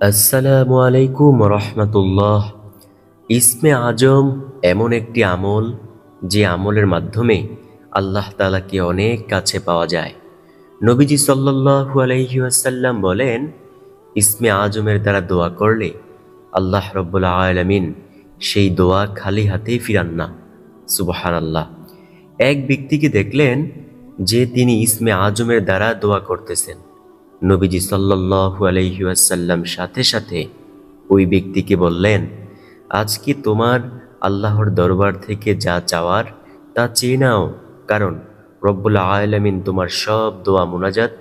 আসসালামু আলাইকুম রহমতুল্লাহ। ইসমে আজম এমন একটি আমল যে আমলের মাধ্যমে আল্লাহ তাআলাকে অনেক কাছে পাওয়া যায়। নবীজি সাল্লাল্লাহু আলাইহি ওয়াসাল্লাম বলেন, ইসমে আজমের দ্বারা দোয়া করলে আল্লাহ রব্বুল আলামিন সেই দোয়া খালি হাতেই ফিরান না। সুবহানাল্লাহ। এক ব্যক্তিকে দেখলেন যে তিনি ইসমে আজমের দ্বারা দোয়া করতেছেন। নবীজি সাল্লাল্লাহু আলাইহি ওয়াসাল্লাম সাথে সাথে ওই ব্যক্তিকে বললেন, আজকে তোমার আল্লাহর দরবার থেকে যা চাওয়ার তা চেয়ে নাও, কারণ রব্বুল আলামিন তোমার সব দোয়া মুনাজাত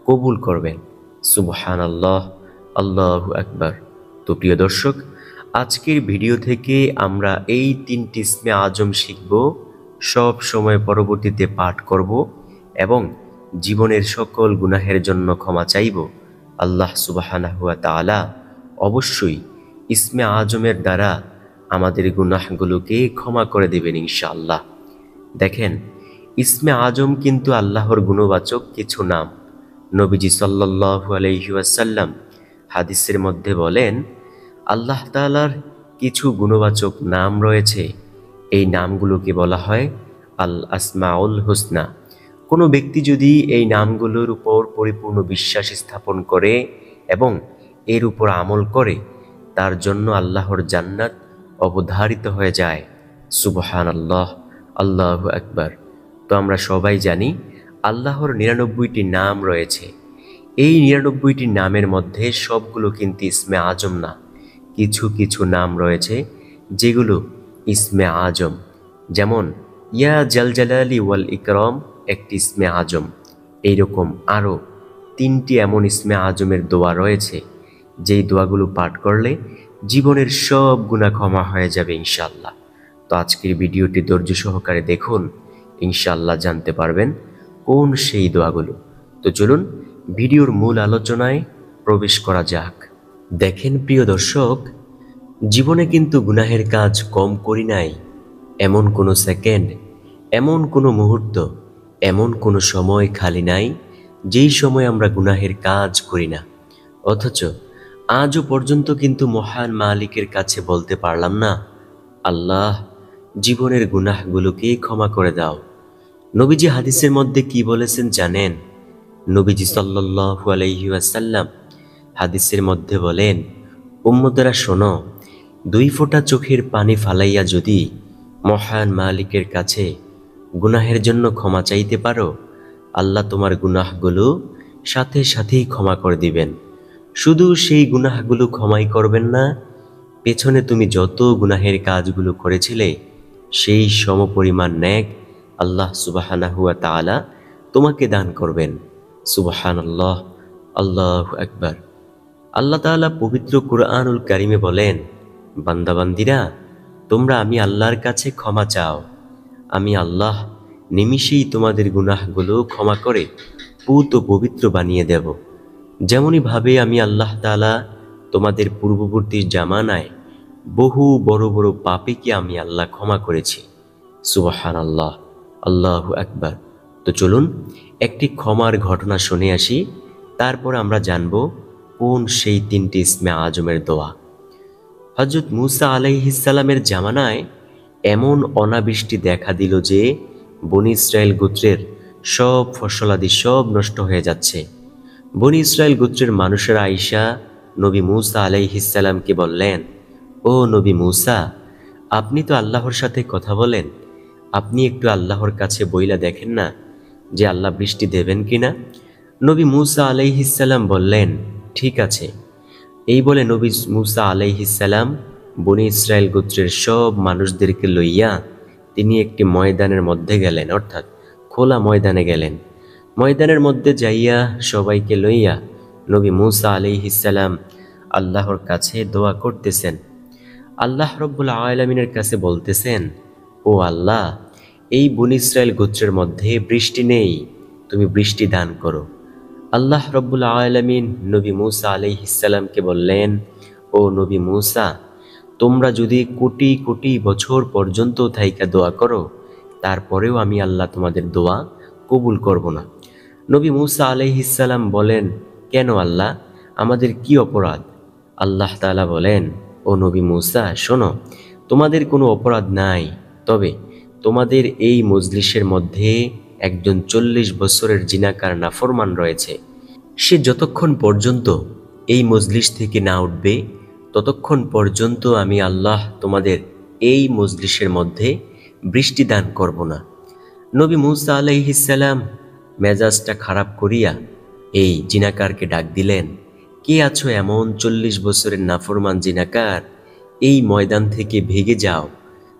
কবুল করবেন। সুবহানাল্লাহ, আল্লাহু আকবার। তো প্রিয় দর্শক, আজকের ভিডিও থেকে আমরা এই তিনটি ইসমে আজম শিখব, সব সময় পরবর্তীতে পাঠ করব এবং জীবনের সকল গুনাহের জন্য ক্ষমা চাইব। আল্লাহ সুবহানাহু ওয়া তাআলা অবশ্যই ইসমে আজমের দ্বারা আমাদের গুনাহগুলোকে ক্ষমা করে দেবেন ইনশাআল্লাহ। দেখেন, ইসমে আজম কিন্তু আল্লাহর গুণবাচক কিছু নাম। নবীজি সাল্লাল্লাহু আলাইহি ওয়াসাল্লাম হাদিসের মধ্যে বলেন, আল্লাহ তাআলার কিছু গুণবাচক নাম রয়েছে, এই নামগুলোকে বলা হয় আল আসমাউল হুসনা। কোনো ব্যক্তি যদি এই নামগুলোর উপর পরিপূর্ণ বিশ্বাস স্থাপন করে এবং এর উপর আমল করে, তার জন্য আল্লাহর জান্নাত অবধারিত হয়ে যায়। সুবহানাল্লাহ, আল্লাহু আকবার। তো আমরা সবাই জানি আল্লাহর ৯৯টি নাম রয়েছে। এই ৯৯টি নামের মধ্যে সবগুলো কিন্তু ইসমে আজম না। কিছু কিছু নাম রয়েছে যেগুলো ইসমে আজম, যেমন ইয়া জালজালালি ওয়াল ইকরাম একটি ইসমে আজম। এইরকম আরও ৩টি এমন ইসমে আজমের দোয়া রয়েছে, যেই দোয়াগুলো পাঠ করলে জীবনের সব গুনাহ ক্ষমা হয়ে যাবে ইনশাআল্লাহ। তো আজকের ভিডিওটি ধৈর্য সহকারে দেখুন, ইনশাআল্লাহ জানতে পারবেন কোন সেই দোয়াগুলো। তো চলুন ভিডিওর মূল আলোচনায় প্রবেশ করা যাক। দেখেন প্রিয় দর্শক, জীবনে কিন্তু গুনাহের কাজ কম করি নাই। এমন কোনো সেকেন্ড, এমন কোনো মুহূর্ত, এমন কোনো সময় খালি নাই যেই সময় আমরা গুনাহের কাজ করি না। অথচ আজও পর্যন্ত কিন্তু মহান মালিকের কাছে বলতে পারলাম না, আল্লাহ জীবনের গুনাহগুলোকে ক্ষমা করে দাও। নবীজি হাদিসের মধ্যে কি বলেছেন জানেন? নবীজি সাল্লাল্লাহু আলাইহি ওয়াসাল্লাম হাদিসের মধ্যে বলেন, উম্মতেরা শোনো, ২ ফোঁটা চোখের পানি ফালাইয়া যদি মহান মালিকের কাছে গুনাহের জন্য ক্ষমা চাইতে পারো, আল্লাহ তোমার গুনাহগুলো সাথে সাথেই ক্ষমা করে দিবেন। শুধু সেই গুনাহগুলো ক্ষমাই করবেন না, পেছনে তুমি যত গুনাহের কাজগুলো করেছিলে সেই সমপরিমাণ নেক আল্লাহ সুবহানাহু ওয়া তাআলা তোমাকে দান করবেন। সুবহানাল্লাহ, আল্লাহু আকবার। আল্লাহ তাআলা পবিত্র কুরআনুল কারিমে বলেন, বান্দাবান্দিরা, তোমরা আমি আল্লাহর কাছে ক্ষমা চাও, আমি আল্লাহ নিমিষেই তোমাদের গুনাহগুলো ক্ষমা করে পুত ও পবিত্র বানিয়ে দেব। যেমনই ভাবে আমি আল্লাহ তাআলা তোমাদের পূর্ববর্তী জামানায় বহু বড় বড় পাপীকে আমি আল্লাহ ক্ষমা করেছি। সুবহানাল্লাহ, আল্লাহু আকবার। তো চলুন একটি ক্ষমার ঘটনা শুনে আসি, তারপর আমরা জানব কোন সেই ৩টি ইসমে আজমের দোয়া। হযরত মূসা আলাইহিস সালামের জামানায় এমন অনাবৃষ্টি দেখা দিল যে বনী ইসরায়েল গোত্রের সব ফসলাদি সব নষ্ট হয়ে যাচ্ছে। বনী ইসরায়েল গোত্রের মানুষেরা আইসা নবী মূসা আলাইহিস সালামকে বললেন, ও নবী মূসা, আপনি তো আল্লাহর সাথে কথা বলেন, আপনি একটু আল্লাহর কাছে বইলা দেখেন না যে আল্লাহ বৃষ্টি দেবেন কিনা। নবী মূসা আলাইহিস সালাম বললেন, ঠিক আছে। এই বলে নবী মূসা আলাইহিস সালাম বনী ইসরায়েল গোত্রের সব মানুষদেরকে লইয়া তিনি একটি ময়দানের মধ্যে গেলেন, অর্থাৎ খোলা ময়দানে গেলেন। ময়দানের মধ্যে যাইয়া সবাইকে লইয়া নবী মূসা আলাইহিস সালাম আল্লাহর কাছে দোয়া করতেছেন। আল্লাহ রব্বুল আলামিনের কাছে বলতেছেন, ও আল্লাহ, এই বনী ইসরায়েল গোত্রের মধ্যে বৃষ্টি নেই, তুমি বৃষ্টি দান করো। আল্লাহ রব্বুল আলামিন নবী মূসা আলাইহিস সালামকে বললেন, ও নবী মূসা, তোমরা যদি কোটি কোটি বছর পর্যন্ত থাইকা দোয়া করো, তারপরেও আমি আল্লাহ তোমাদের দোয়া কবুল করব না। নবী মূসা আলাইহিস সালাম বলেন, কেন আল্লাহ, আমাদের কি অপরাধ? আল্লাহ তাআলা বলেন, ও নবী মূসা শোনো, তোমাদের কোনো অপরাধ নাই, তবে তোমাদের এই মজলিসের মধ্যে একজন 40 বছরের জিনাকার নাফরমান রয়েছে। সে যতক্ষণ পর্যন্ত এই মজলিস থেকে না উঠবে ততক্ষণ পর্যন্ত আমি আল্লাহ তোমাদের এই মজলিসের মধ্যে বৃষ্টি দান করব না। নবী মূসা আলাইহিস সালাম মেজাজটা খারাপ করিয়া এই জিনাকারকে ডাক দিলেন, কে আছো এমন 40 বছরের নাফরমান জিনাকার, এই ময়দান থেকে ভেগে যাও,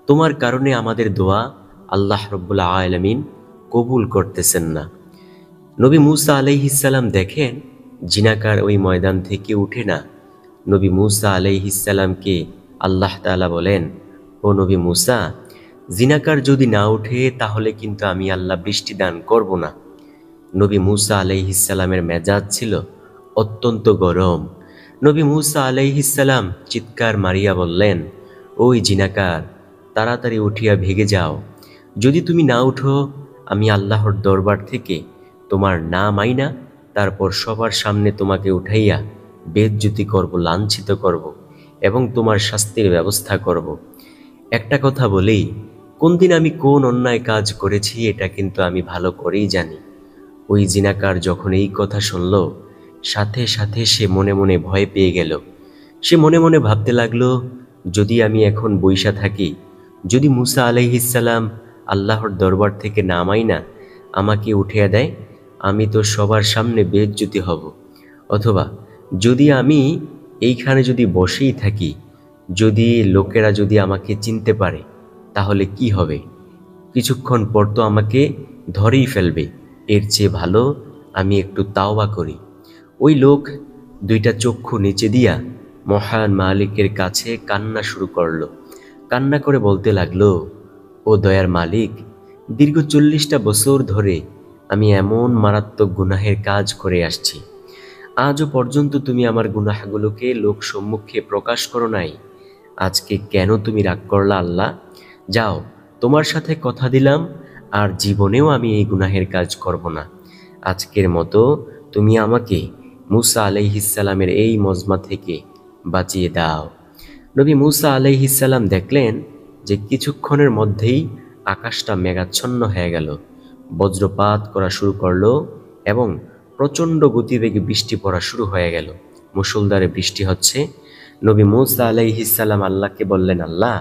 তোমার কারণে আমাদের দোয়া আল্লাহ রাব্বুল আলামিন কবুল করতেছেন না। নবী মূসা আলাইহিস সালাম দেখেন জিনাকার ওই ময়দান থেকে উঠে না। নবী মূসা আলাইহিস সালামকে আল্লাহ তাআলা বলেন, ও নবী মূসা, জিনাকার যদি না ওঠে তাহলে কিন্তু আমি আল্লাহ বৃষ্টি দান করব না। নবী মূসা আলাইহিস সালামের মেজাজ ছিল অত্যন্ত গরম। নবী মূসা আলাইহিস সালাম চিৎকার মারিয়া বললেন, ওই জিনাকার, তাড়াতাড়ি উঠিয়া ভেগে যাও, যদি তুমি না উঠো আমি আল্লাহর দরবার থেকে তোমার নাম আইনা তারপর সবার সামনে তোমাকে উঠাইয়া বেইজ্জতি করব, লাঞ্ছিত করব এবং তোমার শাস্তির ব্যবস্থা করব। একটা কথা বলি, কোন দিন আমি কোন অন্যায় কাজ করেছি এটা কিন্তু আমি ভালো করেই জানি। ওই জিনাকার যখন এই কথা শুনল, সাথে সাথে সে মনে মনে ভয় পেয়ে গেল। সে মনে মনে ভাবতে লাগলো, যদি আমি এখন বইসা থাকি, যদি মূসা আলাইহিস সালাম আল্লাহর দরবার থেকে নামাই না আমাকে উঠিয়ে দেয়, আমি তো সবার সামনে বেইজ্জতি হব। অথবা যদি আমি এইখানে যদি বসেই থাকি, যদি লোকেরা যদি আমাকে চিনতে পারে তাহলে কি হবে? কিছুক্ষণ পর তো আমাকে ধরেই ফেলবে। এর চেয়ে ভালো আমি একটু তাওবা করি। ওই লোক দুইটা চক্ষু নিচে দিয়া মহান মালিকের কাছে কান্না শুরু করলো। কান্না করে বলতে লাগলো, ও দয়ার মালিক, দীর্ঘ 40টা বছর ধরে আমি এমন মারাত্মক গুনাহের কাজ করে আসছি, আজও পর্যন্ত তুমি আমার গুনাহগুলোকে লোক সম্মুখে প্রকাশ করো নাই। আজকে কেন তুমি রাগ করলা আল্লাহ? যাও, তোমার সাথে কথা দিলাম আর জীবনেও আমি এই গুনাহের কাজ করব না। আজকের মতো তুমি আমাকে মূসা আলাইহিস সালামের এই মজমা থেকে বাঁচিয়ে দাও। নবী মূসা আলাইহিস সালাম দেখলেন যে কিছুক্ষণের মধ্যেই আকাশটা মেঘাচ্ছন্ন হয়ে গেল, বজ্রপাত করা শুরু করলো এবং প্রচণ্ড গতিবেগে বৃষ্টি পড়া শুরু হয়ে গেল। মুষলধারে বৃষ্টি হচ্ছে। নবী মূসা আলাইহিস সালাম আল্লাহকে বললেন, আল্লাহ,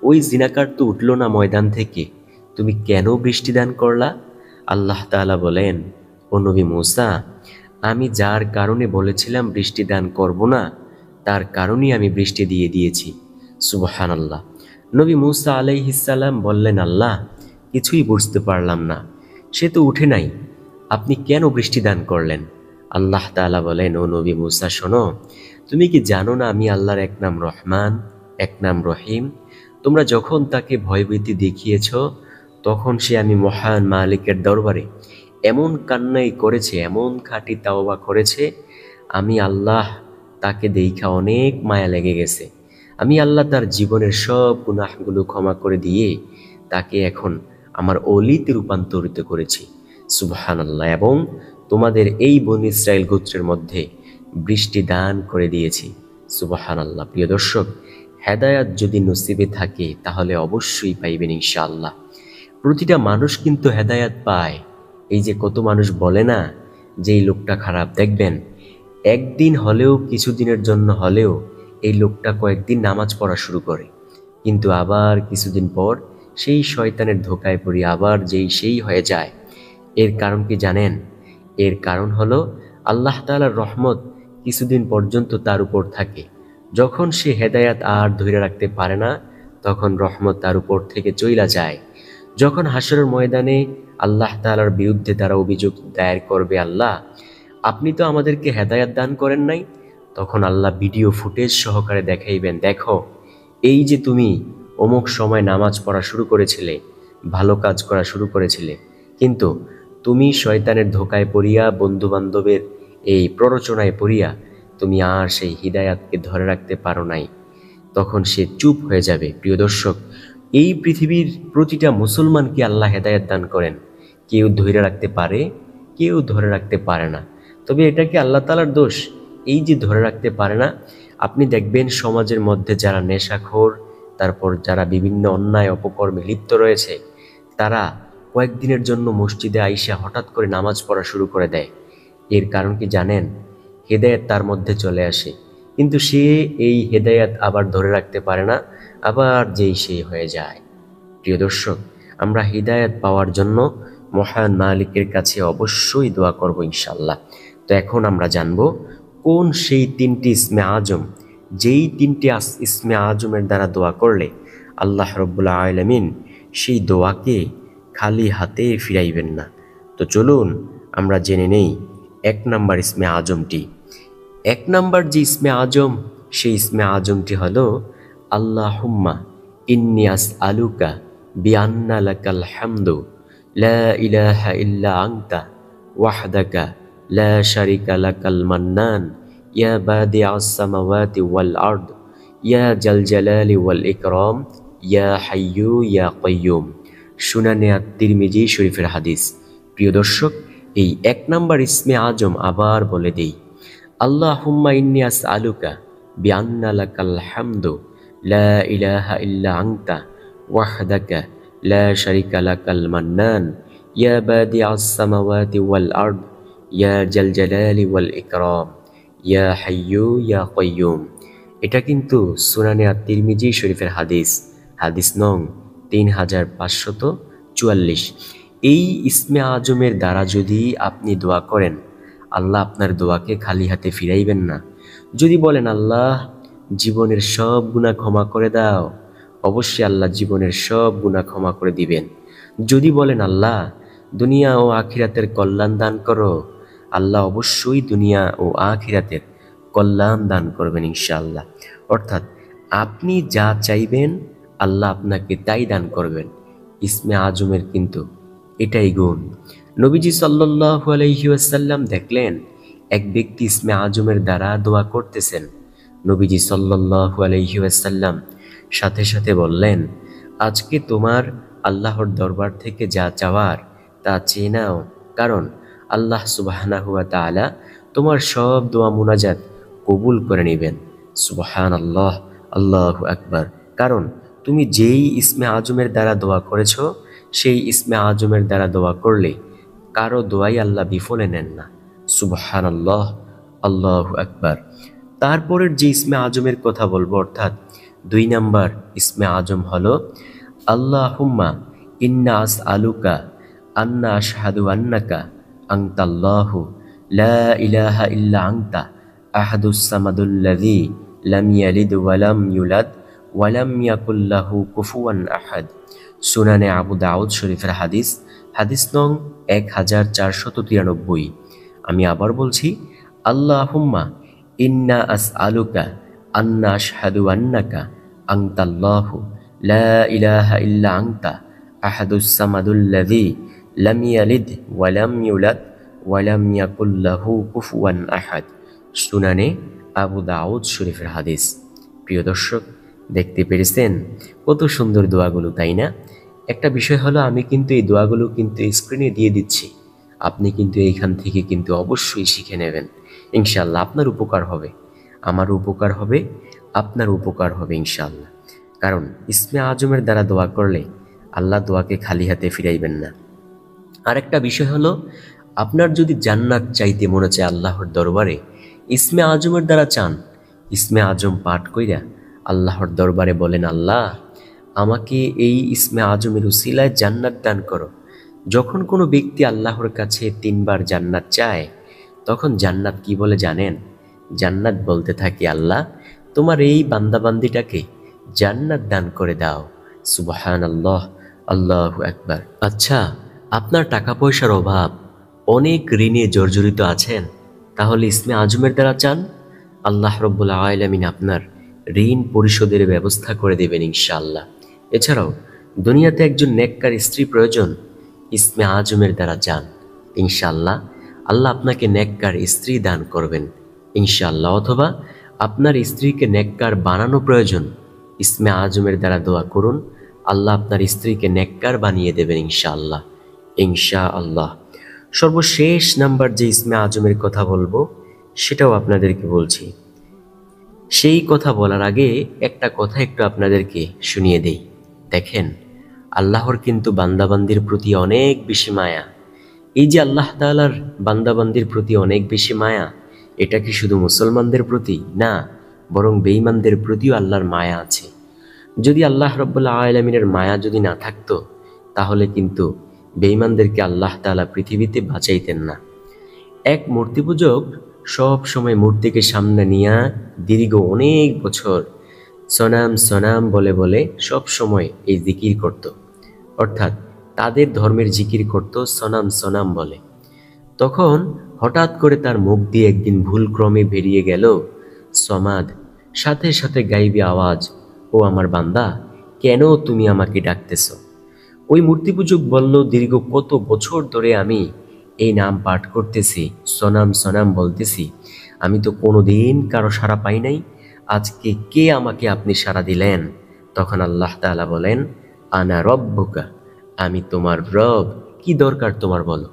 ওই জিনাকার তো উঠল না ময়দান থেকে, তুমি কেন বৃষ্টি দান করলা? আল্লাহ তাআলা বলেন, ও নবী মূসা, আমি যার কারণে বলেছিলাম বৃষ্টি দান করব না, তার কারণেই আমি বৃষ্টি দিয়ে দিয়েছি। সুবহানাল্লাহ। নবী মূসা আলাইহিস সালাম বললেন, আল্লাহ, কিছুই বুঝতে পারলাম না, সে তো উঠে নাই, আপনি কেন বৃষ্টি দান করলেন? আল্লাহ তাআলা বলেন, ও নবী মূসা শোনো, তুমি কি জানো না আমি আল্লাহর এক নাম রহমান, এক নাম রহিম? তোমরা যখন তাকে ভয়ভীতি দেখিয়েছ তখন সে আমি মহান মালিকের দরবারে এমন কান্নাই করেছে, এমন খাঁটি তাওবা করেছে, আমি আল্লাহ তাকে দেখা অনেক মায়া লেগে গেছে। আমি আল্লাহ তার জীবনের সব গুনাহগুলো ক্ষমা করে দিয়ে তাকে এখন আমার অলিতে রূপান্তরিত করেছি। সুবহানাল্লাহ। এবং তোমাদের এই বনী ইসরাইল গোত্রের মধ্যে বৃষ্টি দান করে দিয়েছি। সুবহানাল্লাহ। প্রিয় দর্শক, হেদায়াত যদি নসিবে থাকে তাহলে অবশ্যই পাইবেন ইনশাআল্লাহ। প্রতিটা মানুষ কিন্তু হেদায়াত পায়। এই যে কত মানুষ বলে না যে এই লোকটা খারাপ, দেখবেন একদিন হলেও, কিছুদিনের জন্য হলেও এই লোকটা কয়েকদিন নামাজ পড়া শুরু করে, কিন্তু আবার কিছুদিন পর সেই শয়তানের ধোকায় পড়ে আবার সেই হয়ে যায়। এর কারণ কি জানেন? এর কারণ হলো আল্লাহ তাআলার রহমত কিছুদিন পর্যন্ত তার উপর থাকে। যখন সে হেদায়াত আর ধরে রাখতে পারে না তখন রহমত তার উপর থেকে চইলা যায়। যখন হাসরের ময়দানে আল্লাহ তাআলার বিরুদ্ধে তারা অভিযোগ দায়ের করবে, আল্লাহ, আপনি তো আমাদেরকে হেদায়াত দান করেন নাই, তখন আল্লাহ ভিডিও ফুটেজ সহকারে দেখাইবেন, দেখো এই যে তুমি অমুক সময় নামাজ পড়া শুরু করেছিলে, ভালো কাজ করা শুরু করেছিলে, কিন্তু তুমি শয়তানের ধোকায় পড়িয়া, বন্ধু বান্ধবের এই প্ররোচনায় পড়িয়া তুমি আর সেই হিদায়াতকে ধরে রাখতে পারো নাই। তখন সে চুপ হয়ে যাবে। প্রিয় দর্শক, এই পৃথিবীর প্রতিটা মুসলমানকে আল্লাহ হেদায়াত দান করেন। কেউ ধরে রাখতে পারে, কেউ ধরে রাখতে পারে না। তবে এটা কি আল্লাহ তাআলার দোষ? এই যে ধরে রাখতে পারে না, আপনি দেখবেন সমাজের মধ্যে যারা নেশাখোর, তারপর যারা বিভিন্ন অন্যায় অপকর্মে লিপ্ত রয়েছে, তারা কয়েকদিনের জন্য মসজিদে আইসা হঠাৎ করে নামাজ পড়া শুরু করে দেয়। এর কারণ কি জানেন? হেদায়েত তার মধ্যে চলে আসে, কিন্তু সে এই হেদায়েত আবার ধরে রাখতে পারে না, আবার যেই সেই হয়ে যায়। প্রিয় দর্শক, আমরা হিদায়াত পাওয়ার জন্য মহান মালিকের কাছে অবশ্যই দোয়া করব ইনশাআল্লাহ। তো এখন আমরা জানব কোন সেই তিনটি ইসমে আজম, যেই তিনটি ইসমে আজমের দ্বারা দোয়া করলে আল্লাহ রব্বুল আলামিন সেই দোয়াকে খালি হাতে ফিরাইবেন না। তো চলুন আমরা জেনে নেই এক নাম্বার ইসমে আজমটি। এক নাম্বার যে ইসমে আজম, সেই ইসমে আজমটি হলো আল্লাহুম্মা ইন্নী আসআলুকা বিআন্না লাকাল হামদু লা ইলাহা ইল্লা আনতা ওয়াহদাকা লা শারিকা লাকাল মান্নান ইয়া বাদিআস সামাওয়াতি ওয়াল আরদ ইয়া জাল জালালি ওয়াল ইকরাম ইয়া হাইয়্যু ইয়া কাইয়্যুম। সুনানে আত-তিরমিজি শরীফের হাদিস। প্রিয় দর্শক, এই এক নাম্বার ইসমে আজম আবার বলে দেই। আল্লাহুম্মা ইন্নী আসআলুকা বিআন্না লাকাল হামদু লা ইলাহা ইল্লা আনতা ওয়াহদাকা লা শারিকা লাকাল মান্নান ইয়া বাদিআস সামাওয়াতি ওয়াল আরদ ইয়া জাল জালালি ওয়াল ইকরাম ইয়া হাইয়্যু ইয়া কাইয়্যুম। এটা কিন্তু সুনানে আত-তিরমিজি শরীফের হাদিস, হাদিস নং 3544। এই ইসমে আজমের দ্বারা যদি আপনি দোয়া করেন, আল্লাহ আপনার দোয়াকে খালি হাতে ফিরাইবেন না। যদি বলেন আল্লাহ জীবনের সব গুনাহ ক্ষমা করে দাও, অবশ্যই আল্লাহ জীবনের সব গুনাহ ক্ষমা করে দিবেন। যদি বলেন আল্লাহ দুনিয়া ও আখিরাতের কল্যাণ দান করো, আল্লাহ অবশ্যই দুনিয়া ও আখিরাতের কল্যাণ দান করবেন ইনশাআল্লাহ। অর্থাৎ আপনি যা চাইবেন আল্লাহ আপনাকে তাই দান করবেন। ইসমে আজমের কিন্তু এটাই গুণ। নবীজি সাল্লাল্লাহু আলাইহি ওয়াসাল্লাম দেখলেন এক ব্যক্তি ইসমে আজমের দ্বারা দোয়া করতেছেন। নবীজি সাল্লাল্লাহু আলাইহি ওয়াসাল্লাম সাথে সাথে বললেন, আজকে তোমার আল্লাহর দরবার থেকে যা চাওয়ার তা চেয়ে নাও, কারণ আল্লাহ সুবহানাহু ওয়া তাআলা তোমার সব দোয়া মুনাজাত কবুল করে নেবেন। সুবহানাল্লাহ, আল্লাহু আকবার। কারণ তুমি যেই ইসমে আজমের দ্বারা দোয়া করেছ, সেই ইসমে আজমের দ্বারা দোয়া করলে কারো দোয়াই আল্লাহ বিফলে নেন না। সুবহানাল্লাহ, আল্লাহু আকবার। তারপরের যে ইসমে আজমের কথা বলবো, অর্থাৎ 2 নাম্বার ইসমে আজম হলো আল্লাহুম্মা ইন্না আসআলুকা আন্না আশহাদু আন্নাকা আনতাল্লাহু লা ইলাহা ইল্লা আনতা আহাদুস সামাদুল্লাযী লাম ইয়ালিদ ওয়া লাম ইউলাদ ওয়া লাম ইয়াকুল লাহু কুফুয়ান আহাদ। সুনানে আবু দাউদ শরীফের হাদিস, হাদিস নং 1493। আমি আবার বলছি, আল্লাহুম্মা ইন্না আসআলুকা আন্না আশহাদু আন্নাকা আনতাল্লাহু লা ইলাহা ইল্লা আনতা আহাদুস সামাদুল্লাযী লাম ইয়ালিদ ওয়া লাম ইউলাদ ওয়া লাম ইয়াকুল লাহু কুফুয়ান আহাদ। সুনানে আবু দাউদ শরীফের হাদিস। প্রিয় দর্শক, দেখতে পেরেছেন কত সুন্দর দোয়াগুলো, তাই না? একটা বিষয় হলো, আমি কিন্তু এই দোয়াগুলো কিন্তু স্ক্রিনে দিয়ে দিচ্ছি, আপনি কিন্তু এইখান থেকে কিন্তু অবশ্যই শিখে নেবেন ইনশাআল্লাহ। আপনার উপকার হবে, আমার উপকার হবে, আপনার উপকার হবে ইনশাআল্লাহ। কারণ ইসমে আজমের দ্বারা দোয়া করলে আল্লাহ দোয়াকে খালি হাতে ফিরাইবেন না। আরেকটা বিষয় হলো, আপনার যদি জান্নাত চাইতে মনে চায় আল্লাহর দরবারে, ইসমে আজমের দ্বারা চান। ইসমে আজম পাঠ কইরা আল্লাহর দরবারে বলেন, আল্লাহ আমাকে এই ইসমে আজমের উসিলায় জান্নাত দান করো। যখন কোনো ব্যক্তি আল্লাহর কাছে 3 বার জান্নাত চায়, তখন জান্নাত কি বলে জানেন? জান্নাত বলতে থাকে, আল্লাহ তোমার এই বান্দাবান্দিটাকে জান্নাত দান করে দাও। সুবহানাল্লাহ, আল্লাহু আকবার। আচ্ছা, আপনার টাকা পয়সার অভাব, অনেক ঋণে জর্জরিত আছেন, তাহলে ইসমে আজমের দ্বারা চান, আল্লাহ রব্বুল আলামিন আপনার ঋণ পরিশোধের ব্যবস্থা করে দেবেন ইনশাআল্লাহ। এছাড়াও দুনিয়াতে একজন নেককার স্ত্রী প্রয়োজন, ইসমে আজমের দ্বারা চান, ইনশাআল্লাহ আল্লাহ আপনাকে নেককার স্ত্রী দান করবেন ইনশাআল্লাহ। অথবা আপনার স্ত্রীকে নেককার বানানো প্রয়োজন, ইসমে আজমের দ্বারা দোয়া করুন, আল্লাহ আপনার স্ত্রীকে নেককার বানিয়ে দেবেন ইনশাআল্লাহ, ইনশাআল্লাহ। সর্বশেষ নাম্বার যে ইসমে আজমের কথা বলবো, সেটাও আপনাদেরকে বলছি। সেই কথা বলার আগে একটা কথা একটু আপনাদেরকে শুনিয়ে দেই। দেখেন, আল্লাহর কিন্তু বান্দাবান্দির প্রতি অনেক বেশি মায়া। এই যে আল্লাহ তাআলার বান্দাবান্দির প্রতি অনেক বেশি মায়া, এটা কি শুধু মুসলমানদের প্রতি না, বরং বেঈমানদের প্রতিও আল্লাহর মায়া আছে। যদি আল্লাহ রাব্বুল আলামিনের মায়া যদি না থাকতো, তাহলে কিন্তু বেঈমানদেরকে আল্লাহ তাআলা পৃথিবীতে বাঁচাইতেন না। এক মূর্তি পূজক সব সময় মূর্তিকে সামনে নিয়ে দীর্ঘ অনেক বছর সনাম সনাম বলে বলে সব সময় এই জিকির করত, অর্থাৎ তাদের ধর্মের জিকির করত সনাম সনাম বলে। তখন হঠাৎ করে তার মুখ দিয়ে একদিন ভুলক্রমে বেরিয়ে গেল সমাদ। সাথে সাথে গাইবি আওয়াজ, ও আমার বান্দা, কেন তুমি আমাকে ডাকতেছ? ওই মূর্তি পূজক বলল, দীর্ঘ কত বছর ধরে আমি এই নাম পাঠ করতেছি, সনাম সনাম বলতেছি, আমি তো কোনোদিন কারো সাড়া পাই নাই, আজকে কে আমাকে আপনি সাড়া দিলেন? তখন আল্লাহ তাআলা বলেন, আনা রব্বুকা, আমি তোমার রব, কি দরকার তোমার বলো?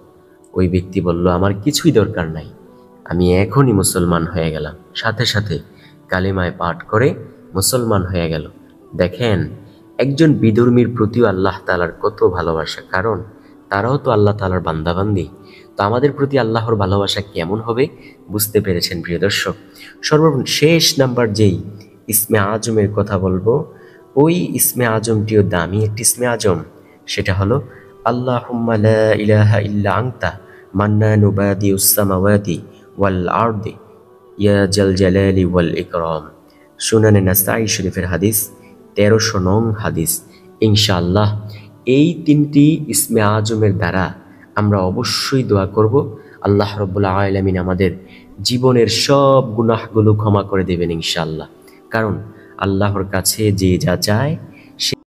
ওই ব্যক্তি বলল, আমার কিছুই দরকার নাই, আমি এখনই মুসলমান হয়ে গেলাম। সাথে সাথে কালিমায় পাঠ করে মুসলমান হয়ে গেল। দেখেন, একজন বিধর্মীর প্রতিও আল্লাহ তাআলার কত ভালোবাসা, কারণ তারাও তো আল্লাহ তাআলার বান্দাবান্দি। তো আমাদের প্রতি আল্লাহর ভালোবাসা কেমন হবে বুঝতে পেরেছেন প্রিয় দর্শক। সর্বশেষ নাম্বার যেই ইসমে আজমের কথা বলবো, ওই ইসমে আজমটিও দামি একটি ইসমে আজম। সেটা হলো আল্লাহুম্মা লা ইলাহা ইল্লা আনতা মান্নানু বাদিউস সামাওয়াতি ওয়াল আরদি ইয়া জাল জালালি ওয়াল ইকরাম। সুনানে নাসাই শরীফের হাদিস, 1300 নং হাদিস। ইনশাআল্লাহ এই তিনটি ইসমে আজমের দ্বারা আমরা অবশ্যই দোয়া করব, আল্লাহ রাব্বুল আলামিন আমাদের জীবনের সব গুনাহগুলো ক্ষমা করে দেবেন ইনশাআল্লাহ। কারণ আল্লাহর কাছে যে যা চায়